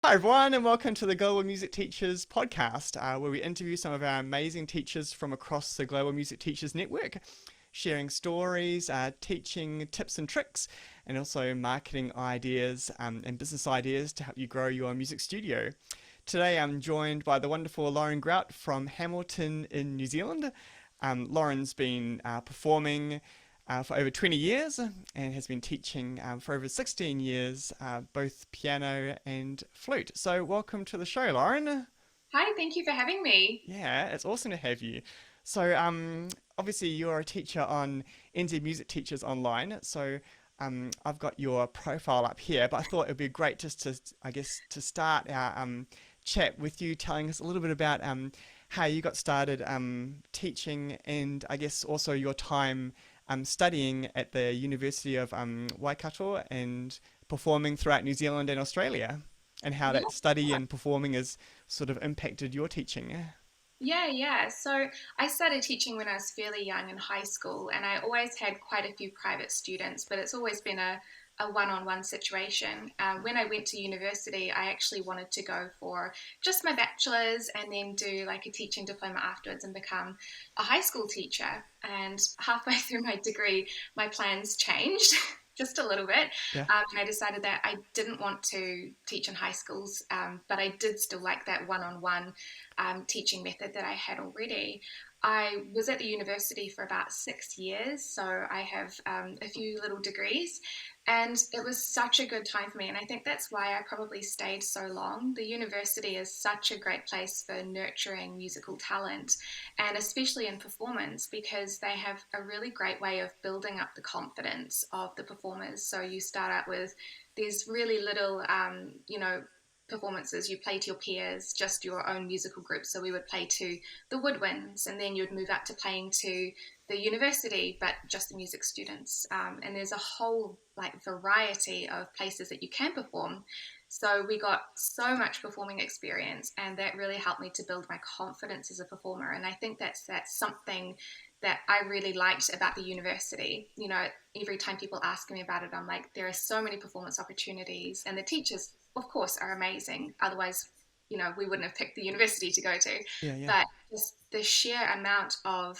Hi, everyone, and welcome to the Global Music Teachers podcast, where we interview some of our amazing teachers from across the Global Music Teachers Network, sharing stories, teaching tips and tricks, and also marketing ideas and business ideas to help you grow your music studio. Today, I'm joined by the wonderful Lauren Grout from Hamilton in New Zealand. Lauren's been performing for over 20 years and has been teaching for over 16 years, both piano and flute. So, welcome to the show, Lauren. Hi, thank you for having me. Yeah, it's awesome to have you. So, obviously, you're a teacher on NZ Music Teachers Online. So, I've got your profile up here, but I thought it would be great just to, I guess, to start our chat with you, telling us a little bit about how you got started teaching, and I guess also your time studying at the University of Waikato and performing throughout New Zealand and Australia, and how Yeah, that study and performing has sort of impacted your teaching. yeah. So I started teaching when I was fairly young in high school, and I always had quite a few private students, but it's always been a one-on-one situation. When I went to university, I actually wanted to go for just my bachelor's and then do like a teaching diploma afterwards and become a high school teacher. And halfway through my degree, my plans changed. Just a little bit. Yeah. And I decided that I didn't want to teach in high schools, but I did still like that one on one teaching method that I had already. I was at the university for about 6 years, so I have a few little degrees, and it was such a good time for me. And I think that's why I probably stayed so long. The university is such a great place for nurturing musical talent, and especially in performance, because they have a really great way of building up the confidence of the performers. So you start out with these really little, performances. You play to your peers, just your own musical group. So we would play to the woodwinds, and then you'd move up to playing to the university, but just the music students. And there's a whole like variety of places that you can perform. So we got so much performing experience, and that really helped me to build my confidence as a performer. And I think that's something that I really liked about the university. You know, every time people ask me about it, I'm like, there are so many performance opportunities, and the teachers, of course, are amazing. Otherwise, we wouldn't have picked the university to go to. Yeah, yeah. But just the sheer amount of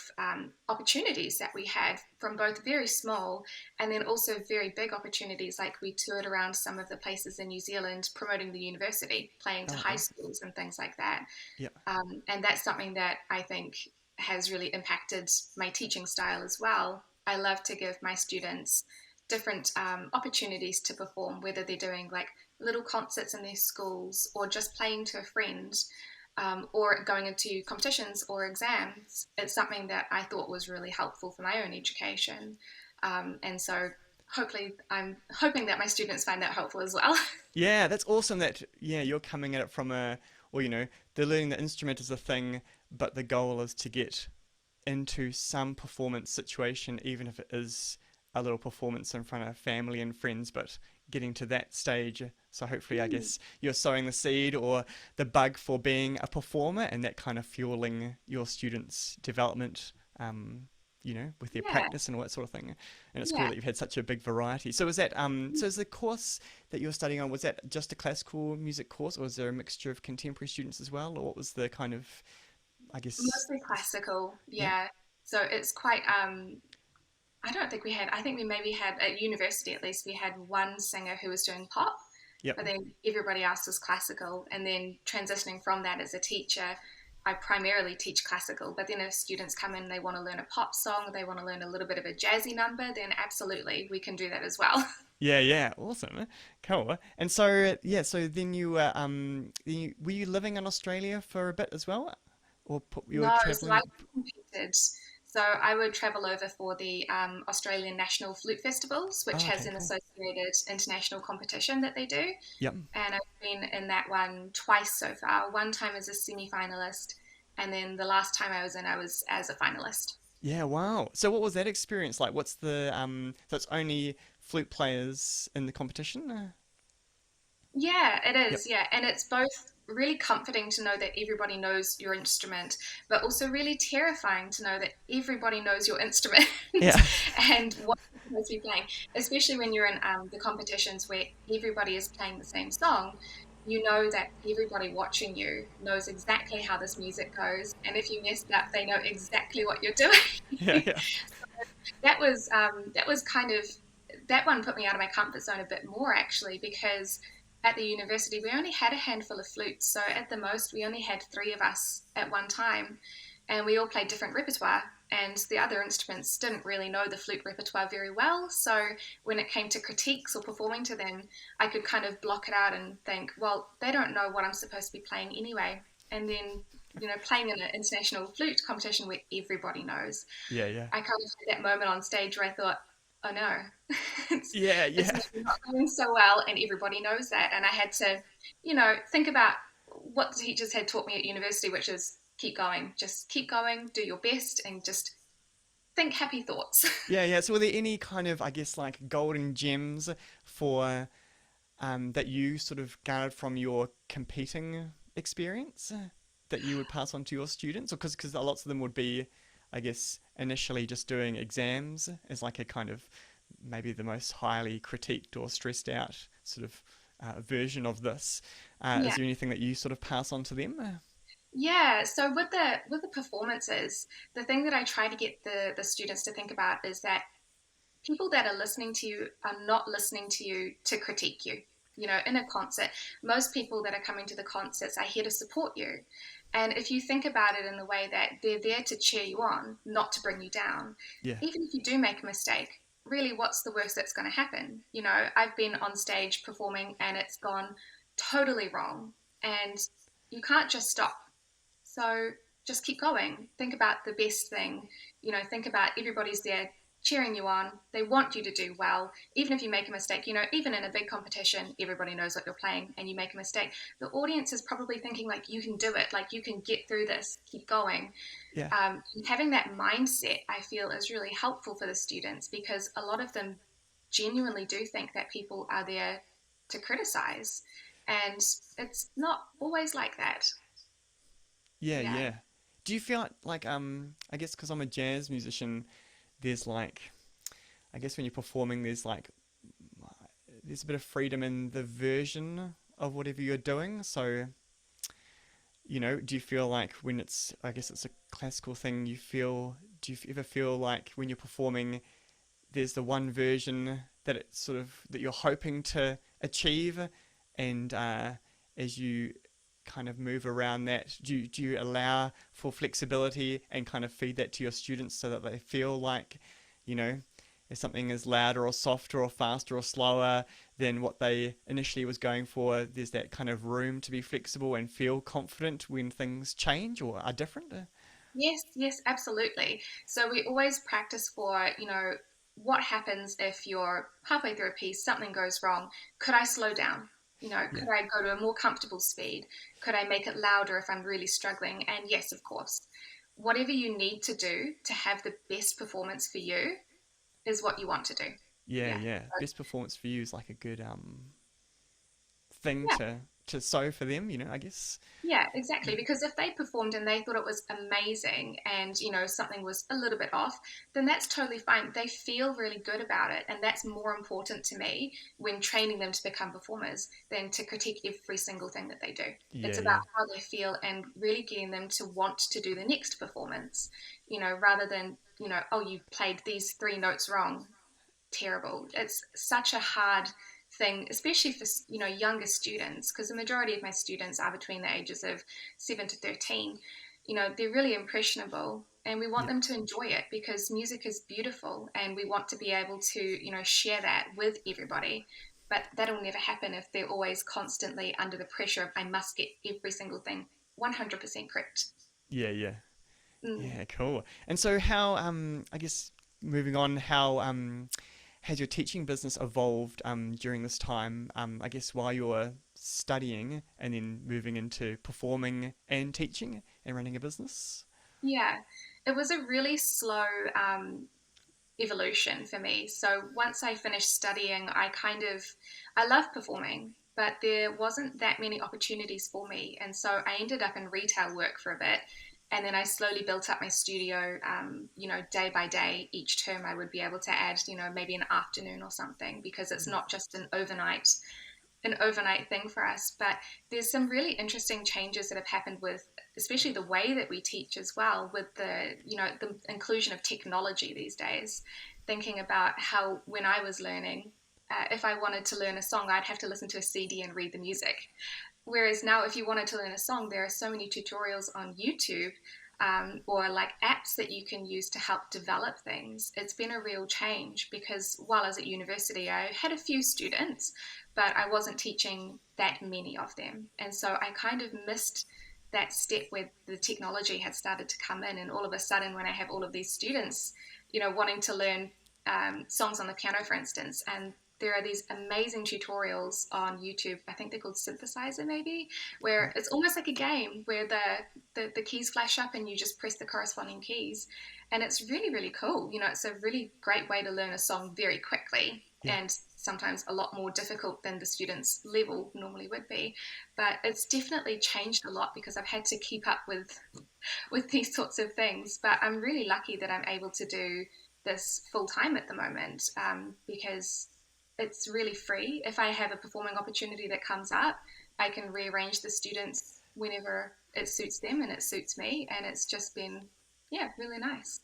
opportunities that we had from both very small and then also very big opportunities. Like we toured around some of the places in New Zealand promoting the university, playing to Oh, high wow. schools and things like that. Yeah. And that's something that I think has really impacted my teaching style as well. I love to give my students different opportunities to perform, whether they're doing like little concerts in their schools or just playing to a friend, or going into competitions or exams. It's something that I thought was really helpful for my own education. And so hopefully, I'm hoping that my students find that helpful as well. Yeah, that's awesome that, yeah, you're coming at it from or, they're learning the instrument is a thing, but the goal is to get into some performance situation, even if it is a little performance in front of family and friends, but getting to that stage. So hopefully, I guess you're sowing the seed or the bug for being a performer, and that kind of fueling your students' development. With their Yeah, practice and all that sort of thing. And it's cool yeah. that you've had such a big variety. So is the course that you're studying on, was that just a classical music course, or was there a mixture of contemporary students as well, or what was the kind of, I guess, Mostly classical, yeah, yeah. So it's quite I don't think we had, I think we maybe had, at university at least, we had one singer who was doing pop, yep. but then everybody else was classical. And then transitioning from that as a teacher, I primarily teach classical. But then if students come in, they want to learn a pop song, they want to learn a little bit of a jazzy number, then absolutely we can do that as well. Yeah, yeah, awesome, cool. And so yeah, so then you were were you living in Australia for a bit as well, or you were No, so I traveling? competed. So I would travel over for the Australian National Flute Festivals, which Oh, has okay, an cool. associated international competition that they do. Yep. And I've been in that one twice so far. One time as a semi-finalist, and then the last time I was in, I was as a finalist. Yeah, wow. So what was that experience like? What's the so it's only flute players in the competition? Yeah, it Yep. is. Yeah, and it's both really comforting to know that everybody knows your instrument, but also really terrifying to know that everybody knows your instrument Yeah. and what you're supposed to be playing. Especially when you're in the competitions where everybody is playing the same song. you know that everybody watching you knows exactly how this music goes, and if you messed up, they know exactly what you're Yeah, doing. yeah. That was kind of, that one put me out of my comfort zone a bit more actually, because at the university we only had a handful of flutes, so at the most we only had three of us at one time, and we all played different repertoire. And the other instruments didn't really know the flute repertoire very well, so when it came to critiques or performing to them, I could kind of block it out and think, well, they don't know what I'm supposed to be playing anyway. And then, playing in an international flute competition where everybody knows, Yeah, yeah. I kind of had that moment on stage where I thought, oh no, it's, Yeah, it's yeah. maybe not going so well, and everybody knows that. And I had to, think about what the teachers had taught me at university, which is keep going, just keep going, do your best, and just think happy thoughts. Yeah, yeah. So were there any kind of, I guess, like golden gems for that you sort of garnered from your competing experience that you would pass on to your students? Or because lots of them would be, I guess, initially just doing exams as like a kind of maybe the most highly critiqued or stressed out sort of version of this. Is Yeah. there anything that you sort of pass on to them? Yeah, so with the performances, the thing that I try to get the students to think about is that people that are listening to you are not listening to you to critique you. In a concert, most people that are coming to the concerts are here to support you. And if you think about it in the way that they're there to cheer you on, not to bring you down, Yeah, even if you do make a mistake, really, what's the worst that's going to happen? I've been on stage performing and it's gone totally wrong. And you can't just stop. So just keep going. Think about the best thing. Think about everybody's there cheering you on. They want you to do well. Even if you make a mistake, even in a big competition, everybody knows what you're playing and you make a mistake. The audience is probably thinking, like, you can do it, like, you can get through this, keep going. yeah. Having that mindset, I feel, is really helpful for the students because a lot of them genuinely do think that people are there to criticize. And it's not always like that. Yeah, Yeah. yeah. Do you feel like I guess because I'm a jazz musician, there's like I guess when you're performing, there's a bit of freedom in the version of whatever you're doing. So do you feel like when it's I guess it's a classical thing, do you ever feel like when you're performing, there's the one version that it's sort of that you're hoping to achieve, and as you kind of move around that, do you allow for flexibility and kind of feed that to your students so that they feel like, you know, if something is louder or softer or faster or slower than what they initially was going for, there's that kind of room to be flexible and feel confident when things change or are different? Yes, yes, absolutely. So we always practice for, what happens if you're halfway through a piece, something goes wrong? Could I slow down? Yeah. Could I go to a more comfortable speed? Could I make it louder if I'm really struggling? And yes, of course, whatever you need to do to have the best performance for you is what you want to do. Yeah, Yeah. yeah. Best performance for you is like a good thing Yeah. to sow for them, I guess. Yeah, exactly. Because if they performed and they thought it was amazing and, something was a little bit off, then that's totally fine. They feel really good about it. And that's more important to me when training them to become performers than to critique every single thing that they do. Yeah, It's about yeah. how they feel and really getting them to want to do the next performance, rather than, oh, you played these three notes wrong, terrible. It's such a hard thing, especially for younger students, because the majority of my students are between the ages of 7 to 13. They're really impressionable, and we want Yeah. them to enjoy it because music is beautiful, and we want to be able to share that with everybody. But that'll never happen if they're always constantly under the pressure of I must get every single thing 100% correct. Yeah, yeah. Mm. Yeah, cool. And so how I guess moving on, how has your teaching business evolved during this time? I guess while you're studying and then moving into performing and teaching and running a business? Yeah, it was a really slow evolution for me. So once I finished studying, I love performing, but there wasn't that many opportunities for me. And so I ended up in retail work for a bit. And then I slowly built up my studio, day by day. Each term I would be able to add, maybe an afternoon or something because it's not just an overnight, an overnight thing for us, but there's some really interesting changes that have happened with, especially the way that we teach as well, with the inclusion of technology these days. Thinking about how when I was learning, if I wanted to learn a song, I'd have to listen to a CD and read the music. Whereas now, if you wanted to learn a song, there are so many tutorials on YouTube, or like apps that you can use to help develop things. It's been a real change because while I was at university, I had a few students, but I wasn't teaching that many of them. And so I kind of missed that step where the technology had started to come in. And all of a sudden, when I have all of these students, wanting to learn songs on the piano, for instance, and there are these amazing tutorials on YouTube. I think they're called Synthesizer, maybe, where it's almost like a game where the keys flash up and you just press the corresponding keys. And it's really, really cool. It's a really great way to learn a song very quickly, Yeah. and sometimes a lot more difficult than the student's level normally would be. But it's definitely changed a lot because I've had to keep up with these sorts of things. But I'm really lucky that I'm able to do this full time at the moment, because it's really free. If I have a performing opportunity that comes up, I can rearrange the students whenever it suits them and it suits me. And it's just been, yeah, really nice.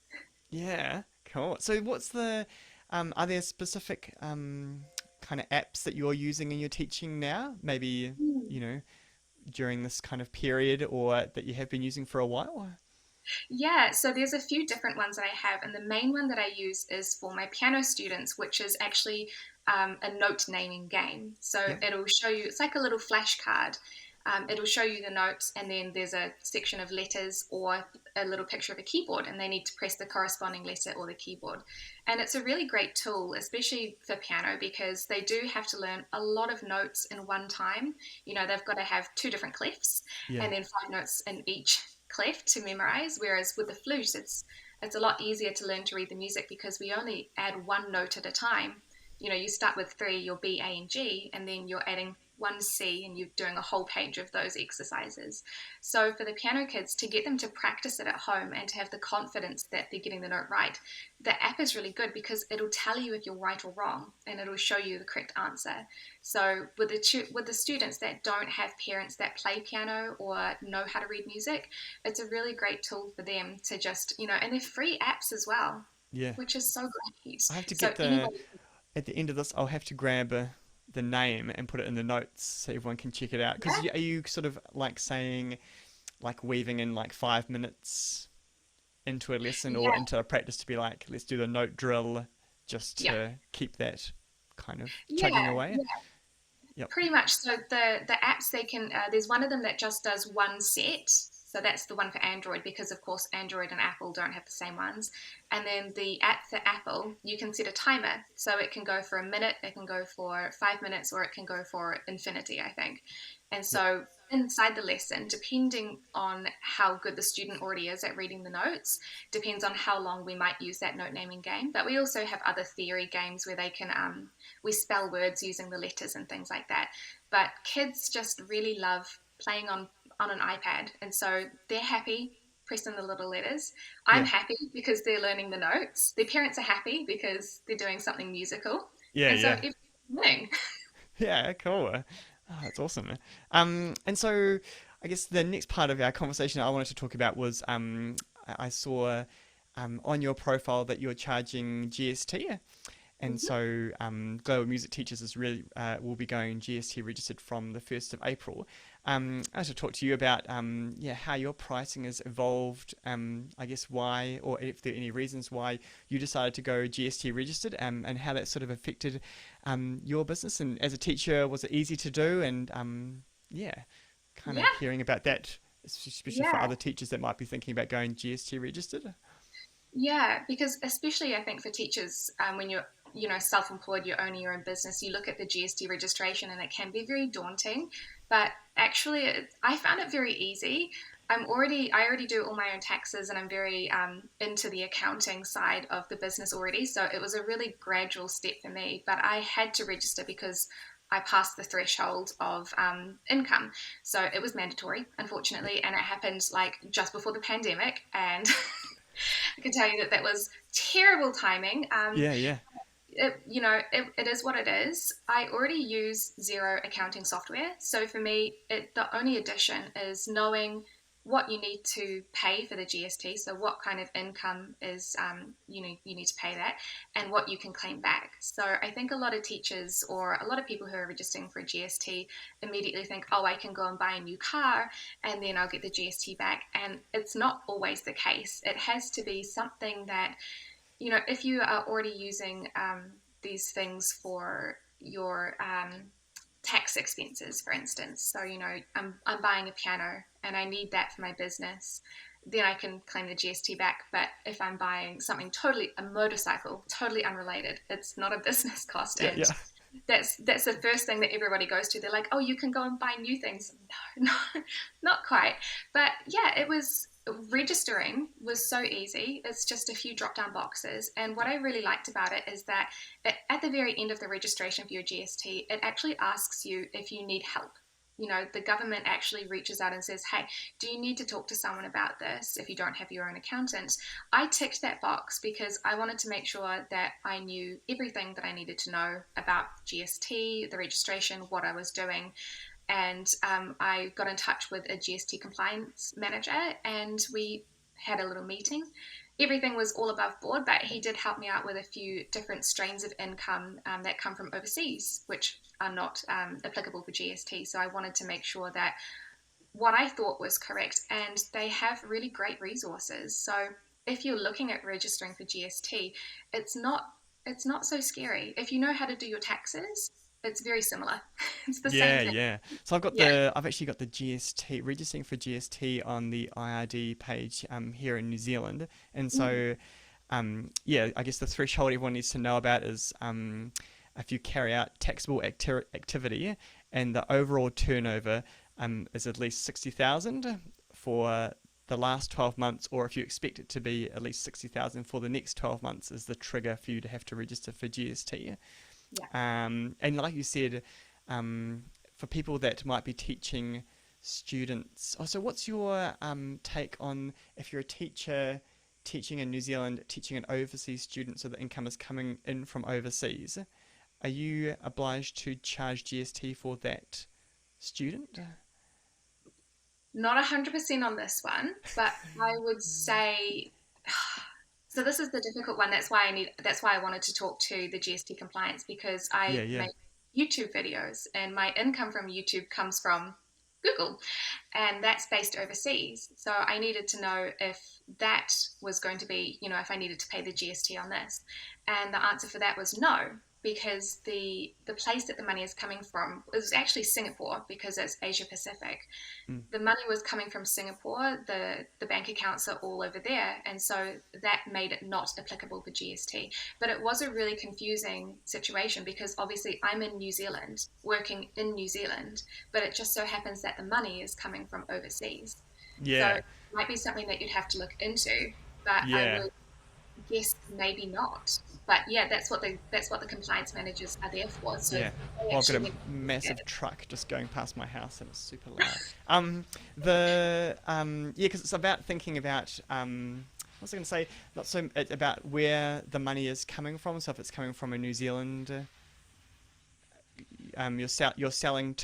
Yeah, cool. So what's are there specific kind of apps that you're using in your teaching now? Maybe, you know, during this kind of period or that you have been using for a while? Yeah, so there's a few different ones that I have, and the main one that I use is for my piano students, which is actually a note naming game. So Yeah. it'll show you, it's like a little flashcard. It'll show you the notes, and then there's a section of letters or a little picture of a keyboard, and they need to press the corresponding letter or the keyboard. And it's a really great tool, especially for piano, because they do have to learn a lot of notes in one time. They've got to have two different clefs Yeah. and then five notes in each clef to memorize. Whereas with the flute, it's a lot easier to learn to read the music because we only add one note at a time. You start with three, your B, A, and G, and then you're adding one C, and you're doing a whole page of those exercises. So for the piano kids, to get them to practice it at home and to have the confidence that they're getting the note right, the app is really good because it'll tell you if you're right or wrong, and it'll show you the correct answer. So with the students that don't have parents that play piano or know how to read music, it's a really great tool for them to just, and they're free apps as well, Yeah. which is so great. I have to So get anybody, at the end of this, I'll have to grab the name and put it in the notes so everyone can check it out. Because yeah, are you sort of like saying, like weaving in like 5 minutes into a lesson or yeah, into a practice to be like, let's do the note drill just yeah, to keep that kind of chugging yeah, away? yeah. Yep. Pretty much. So the apps, they can there's one of them that just does one set. So that's the one for Android because of course Android and Apple don't have the same ones. And then the app for Apple, you can set a timer. So it can go for a minute, it can go for 5 minutes, or it can go for infinity, I think. And Yep. so inside the lesson, depending on how good the student already is at reading the notes, depends on how long we might use that note naming game. But we also have other theory games where they can we spell words using the letters and things like that. But kids just really love playing on an iPad, and so they're happy pressing the little letters. I'm Yeah. happy because they're learning the notes. Their parents are happy because they're doing something musical, Yeah. and so Yeah. everyone's winning. Yeah. Cool. Oh, that's awesome. And so I guess the next part of our conversation I wanted to talk about was I saw on your profile that you're charging GST. And so Global Music Teachers is really will be going GST registered from the 1st of April. I want to talk to you about yeah, how your pricing has evolved, I guess why, or if there are any reasons why you decided to go GST registered, and how that sort of affected your business. And as a teacher, was it easy to do? And yeah, kind of Yeah, hearing about that, especially for yeah. other teachers that might be thinking about going GST registered. Yeah, because especially I think for teachers, when you're self-employed, you're owning your own business, you look at the GST registration and it can be very daunting. But actually, I found it very easy. I already do all my own taxes, and I'm very into the accounting side of the business already. So it was a really gradual step for me. But I had to register because I passed the threshold of income. So it was mandatory, unfortunately, and it happened like just before the pandemic. And I can tell you that that was terrible timing. Yeah, yeah, it is what it is. I already use Xero accounting software. So for me, the only addition is knowing what you need to pay for the GST. So what kind of income is, you need to pay that, and what you can claim back. So I think a lot of teachers or a lot of people who are registering for GST immediately think, oh, I can go and buy a new car and then I'll get the GST back. And it's not always the case. It has to be something that, if you are already using these things for your tax expenses, for instance, so, I'm buying a piano and I need that for my business, then I can claim the GST back. But if I'm buying something a motorcycle, totally unrelated, it's not a business cost. Yeah, And yeah. that's the first thing that everybody goes to. They're like, oh, you can go and buy new things. No, no, not quite. But yeah, registering was so easy. It's just a few drop down boxes. And what I really liked about it is that at the very end of the registration for your GST, it actually asks you if you need help. The government actually reaches out and says, hey, do you need to talk to someone about this if you don't have your own accountant? I ticked that box because I wanted to make sure that I knew everything that I needed to know about GST, the registration, what I was doing. And I got in touch with a GST compliance manager and we had a little meeting. Everything was all above board, but he did help me out with a few different strains of income that come from overseas, which are not applicable for GST. So I wanted to make sure that what I thought was correct, and they have really great resources. So if you're looking at registering for GST, it's not it's not so scary. If you know how to do your taxes, it's very similar. It's the same Yeah, thing. yeah. So Yeah. I've actually got the GST registering for GST on the IRD page here in New Zealand, and Mm. so yeah, I guess the threshold everyone needs to know about is if you carry out taxable activity and the overall turnover is at least 60,000 for the last 12 months, or if you expect it to be at least 60,000 for the next 12 months, is the trigger for you to have to register for GST. Yeah. And like you said, um, for people that might be teaching students, so what's your take on if you're a teacher teaching in New Zealand, teaching an overseas student, so the income is coming in from overseas? Are you obliged to charge GST for that student? Not 100% on this one, but I would say so this is the difficult one. That's why I wanted to talk to the GST compliance, because Yeah, I yeah, make YouTube videos and my income from YouTube comes from Google, and that's based overseas. So I needed to know if that was going to be, if I needed to pay the GST on this. And the answer for that was no, because the place that the money is coming from is actually Singapore, because it's Asia Pacific. mm, The money was coming from Singapore. The bank accounts are all over there, and so that made it not applicable for GST. But it was a really confusing situation because obviously I'm in New Zealand, working in New Zealand, but it just so happens that the money is coming from overseas. So yeah, it might be something that you'd have to look into, but I yeah. would guess maybe not. But yeah, that's what the compliance managers are there for. So Yeah. they Well, I've got actually a get massive it. truck just going past my house and it's super loud. Yeah, because it's about thinking about what was I going to say? Not so it's about where the money is coming from. So if it's coming from a New Zealand, you're selling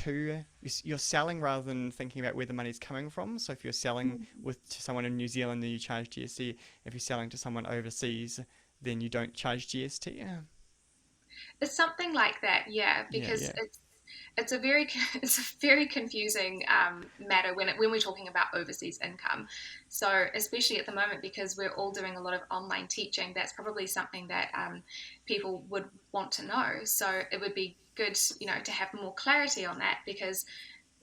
you're selling rather than thinking about where the money's coming from. So if you're selling with to someone in New Zealand, then you charge GST. If you're selling to someone overseas, then you don't charge GST. Yeah, It's something like that, yeah, yeah, because yeah, it's a very it's a very confusing matter when we're talking about overseas income. So especially at the moment, because we're all doing a lot of online teaching, that's probably something that people would want to know. So it would be good, to have more clarity on that, because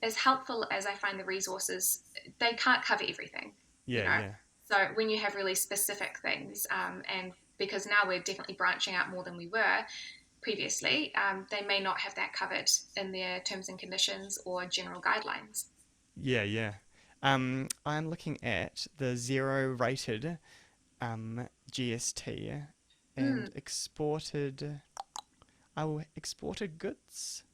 as helpful as I find the resources, they can't cover everything, you yeah, know. yeah. So when you have really specific things, and because now we're definitely branching out more than we were previously, they may not have that covered in their terms and conditions or general guidelines. Yeah, yeah. I'm looking at the zero rated GST and Mm, exported goods.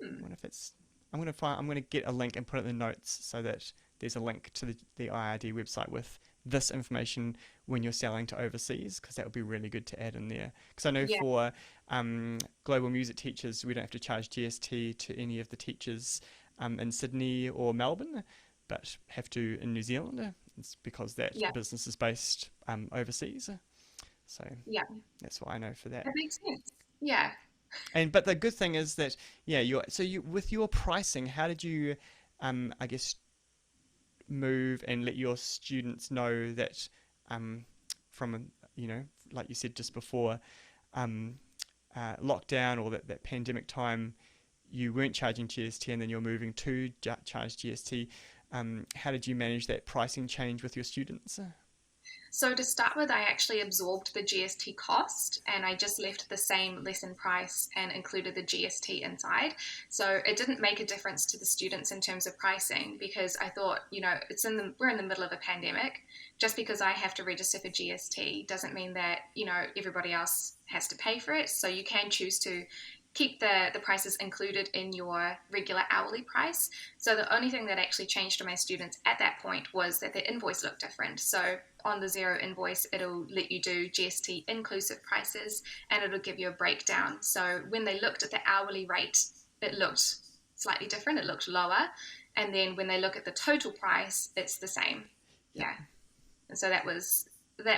I mm. wonder if it's. I'm gonna find. I'm gonna get a link and put it in the notes so that there's a link to the IRD website with this information when you're selling to overseas, because that would be really good to add in there. Because I know Yeah, for global music teachers, we don't have to charge GST to any of the teachers in Sydney or Melbourne, but have to in New Zealand. It's because that yeah, business is based overseas. So yeah. that's what I know for that. That makes sense. Yeah. And but the good thing is that yeah, you with your pricing, how did you, I guess, move and let your students know that from like you said just before, um, lockdown or that pandemic time, you weren't charging GST and then you're moving to charge GST. How did you manage that pricing change with your students? So to start with, I actually absorbed the GST cost and I just left the same lesson price and included the GST inside. So it didn't make a difference to the students in terms of pricing because I thought, we're in the middle of a pandemic. Just because I have to register for GST doesn't mean that, everybody else has to pay for it. So you can choose to keep the prices included in your regular hourly price. So the only thing that actually changed for my students at that point was that their invoice looked different. So on the Xero invoice, it'll let you do GST inclusive prices and it'll give you a breakdown. So when they looked at the hourly rate, it looked slightly different, it looked lower. And then when they look at the total price, it's the same. Yep. Yeah. And so that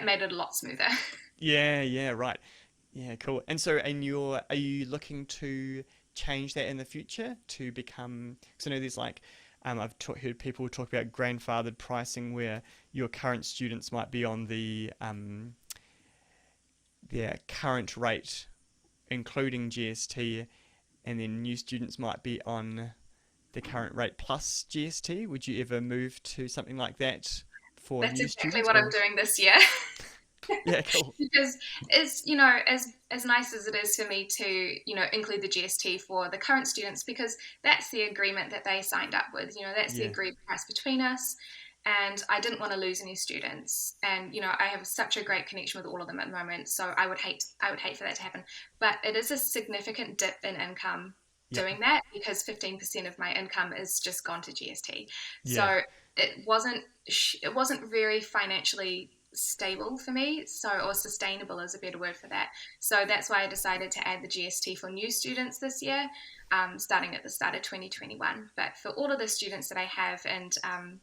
made it a lot smoother. Yeah, yeah, right. Yeah, cool. And so, are you looking to change that in the future to become? Because I know there's like, heard people talk about grandfathered pricing, where your current students might be on their current rate, including GST, and then new students might be on the current rate plus GST. Would you ever move to something like that for That's new exactly students? what I'm Or doing this year. yeah, cool. Because it's as nice as it is for me to include the GST for the current students because that's the agreement that they signed up with, that's the Yeah, agreed price between us, and I didn't want to lose any students, and I have such a great connection with all of them at the moment, so I would hate for that to happen. But it is a significant dip in income yep, doing that because 15% of my income is just gone to GST. yeah, So it wasn't very financially stable for me, or sustainable is a better word for that. So that's why I decided to add the GST for new students this year, starting at the start of 2021. But for all of the students that I have, and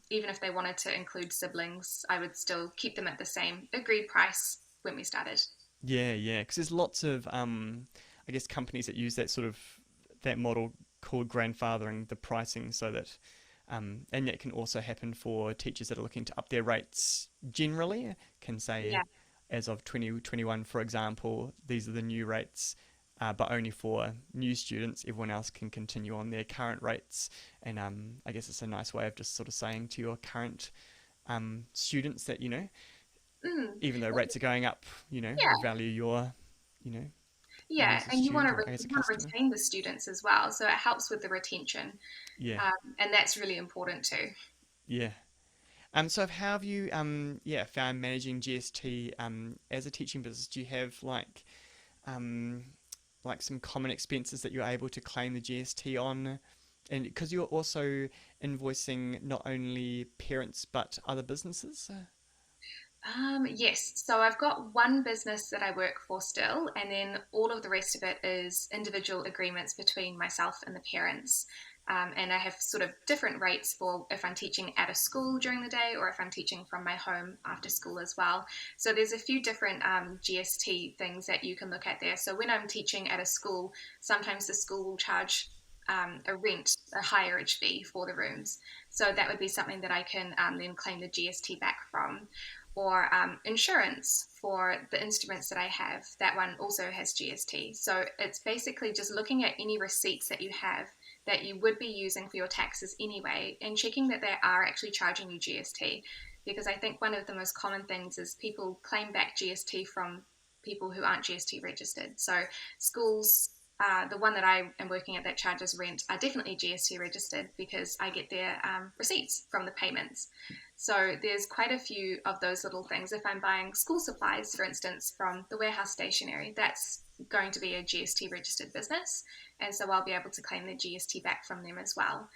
even if they wanted to include siblings, I would still keep them at the same agreed price when we started. yeah, yeah. Because there's lots of I guess companies that use that model called grandfathering the pricing, so that and that can also happen for teachers that are looking to up their rates generally. Can say, Yeah. as of 2021, for example, these are the new rates, but only for new students. Everyone else can continue on their current rates. And I guess it's a nice way of just sort of saying to your current students that, Mm. even though rates are going up, we Yeah. value you know, you Yeah, as a and you want student to or as a you want to customer. retain the students as well, so it helps with the retention, Yeah, and that's really important too. yeah. So how have you, found managing GST as a teaching business? Do you have um, like some common expenses that you're able to claim the GST on? And because you're also invoicing not only parents but other businesses? Yes, so I've got one business that I work for still, and then all of the rest of it is individual agreements between myself and the parents. And I have sort of different rates for if I'm teaching at a school during the day or if I'm teaching from my home after school as well. So there's a few different GST things that you can look at there. So when I'm teaching at a school, sometimes the school will charge a rent, a hireage fee for the rooms. So that would be something that I can then claim the GST back from, or insurance for the instruments that I have. That one also has GST. So it's basically just looking at any receipts that you have that you would be using for your taxes anyway and checking that they are actually charging you GST. Because I think one of the most common things is people claim back GST from people who aren't GST registered. So schools, the one that I am working at that charges rent, are definitely GST registered because I get their receipts from the payments. So there's quite a few of those little things. If I'm buying school supplies, for instance, from the warehouse stationery, that's going to be a GST registered business. And so I'll be able to claim the GST back from them as well.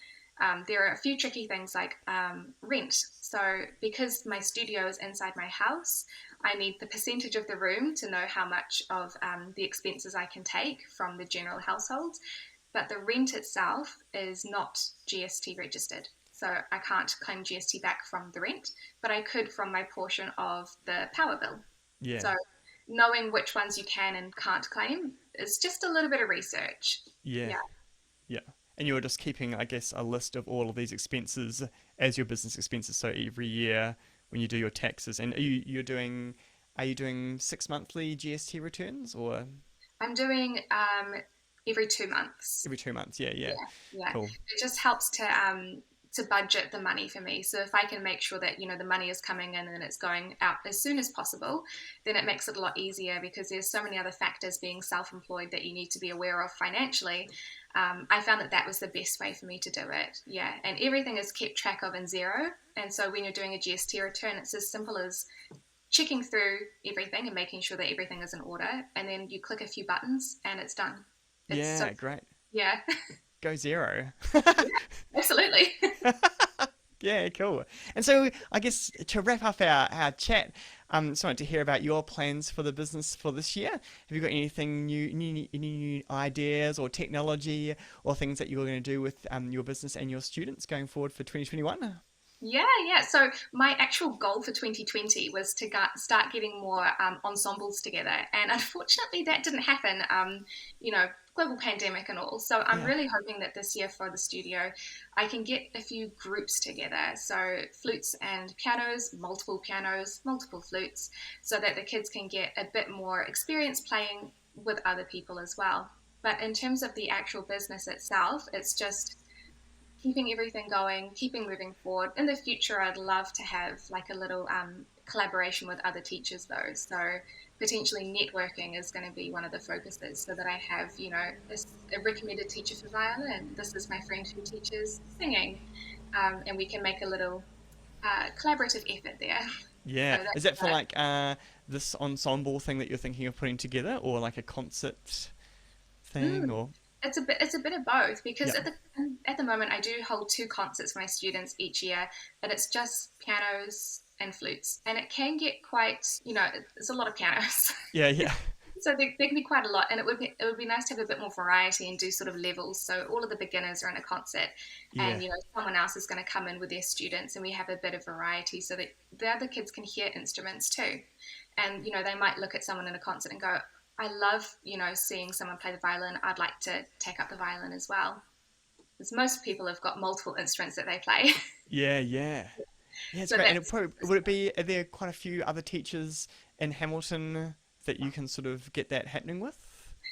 There are a few tricky things like rent. So because my studio is inside my house, I need the percentage of the room to know how much of the expenses I can take from the general household. But the rent itself is not GST registered. So I can't claim GST back from the rent, but I could from my portion of the power bill. Yeah. So knowing which ones you can and can't claim is just a little bit of research. Yeah. Yeah. Yeah. And you're just keeping, I guess, a list of all of these expenses as your business expenses. So every year when you do your taxes, and are you doing 6 monthly GST returns or I'm doing every 2 months. every 2 months? Yeah, yeah. Yeah, yeah. Cool. It just helps to budget the money for me. So if I can make sure that the money is coming in and it's going out as soon as possible, then it makes it a lot easier because there's so many other factors being self-employed that you need to be aware of financially. I found that that was the best way for me to do it. Yeah, and everything is kept track of in Zero. And so when you're doing a GST return, it's as simple as checking through everything and making sure that everything is in order, and then you click a few buttons and it's done. It's so Yeah, great. yeah, Go zero. absolutely. Yeah, cool. And so I guess to wrap up our chat, just wanted to hear about your plans for the business for this year. Have you got anything any new ideas or technology or things that you're going to do with your business and your students going forward for 2021? Yeah, yeah. So my actual goal for 2020 was to start getting more ensembles together, and unfortunately that didn't happen. Global pandemic and all. So I'm Yeah. really hoping that this year for the studio, I can get a few groups together. So flutes and pianos, multiple flutes, so that the kids can get a bit more experience playing with other people as well. But in terms of the actual business itself, it's just keeping everything going, keeping moving forward. In the future, I'd love to have like a little collaboration with other teachers, though. So potentially networking is going to be one of the focuses, so that I have, a recommended teacher for violin. This is my friend who teaches singing, and we can make a little collaborative effort there. So Yeah. Is that's that for like this ensemble thing that you're thinking of putting together or like a concert thing mm, or it's a bit of both because yeah. at the moment I do hold two concerts for my students each year, but it's just pianos and flutes, and it can get quite it's a lot of pianos. Yeah, yeah. So there can be quite a lot, and it would be nice to have a bit more variety and do sort of levels. So all of the beginners are in a concert, Yeah. and someone else is going to come in with their students, and we have a bit of variety so that the other kids can hear instruments too. And they might look at someone in a concert and go, "I love seeing someone play the violin. I'd like to take up the violin as well." Because most people have got multiple instruments that they play. Yeah, yeah. Yeah, it's So great. And that's would it be, are there quite a few other teachers in Hamilton that you can sort of get that happening with?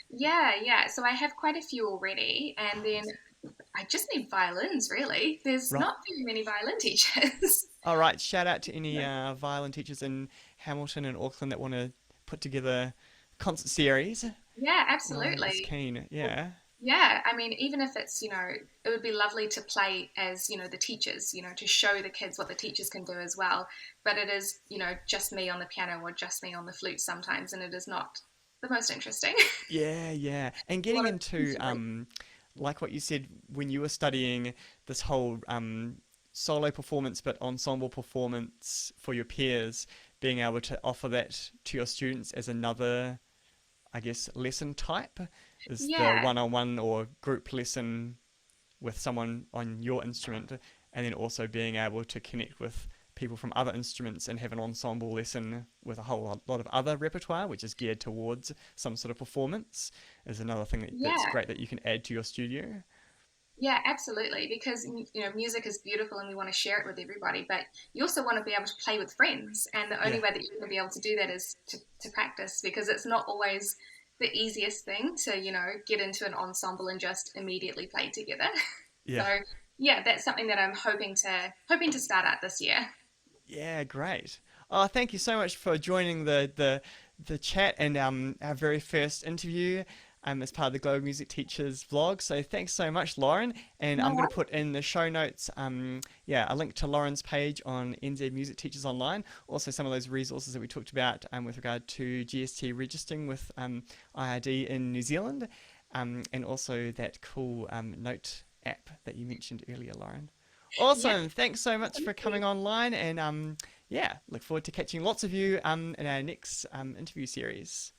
yeah, yeah. So I have quite a few already, and then I just need violins, really. There's Right. not very many violin teachers. All right. Shout out to any violin teachers in Hamilton and Auckland that want to put together a concert series. Yeah, Lauren is absolutely. keen. Yeah. Yeah, I mean, even if it's, it would be lovely to play as, the teachers, to show the kids what the teachers can do as well. But it is, just me on the piano or just me on the flute sometimes, and it is not the most interesting. Yeah, yeah. And A getting lot of into like what you said when you were studying this whole solo performance but ensemble performance for your peers, being able to offer that to your students as another, I guess, lesson type is the yeah, one-on-one or group lesson with someone on your instrument, and then also being able to connect with people from other instruments and have an ensemble lesson with a whole lot of other repertoire, which is geared towards some sort of performance, is another thing that's yeah. great that you can add to your studio. Yeah, absolutely. Because music is beautiful, and we want to share it with everybody. But you also want to be able to play with friends, and the only Yeah, way that you're going to be able to do that is to practice. Because it's not always the easiest thing to get into an ensemble and just immediately play together. So yeah, yeah, that's something that I'm hoping to start out this year. yeah, great. Oh, thank you so much for joining the chat and our very first interview as part of the Global Music Teachers vlog. So thanks so much, Lauren. And I'm No going to worries. put in the show notes, a link to Lauren's page on NZ Music Teachers Online. Also, some of those resources that we talked about with regard to GST registering with IRD in New Zealand, and also that cool note app that you mentioned earlier, Lauren. Yeah, Awesome. Thanks so much thank for you. coming online, and yeah, look forward to catching lots of you in our next interview series.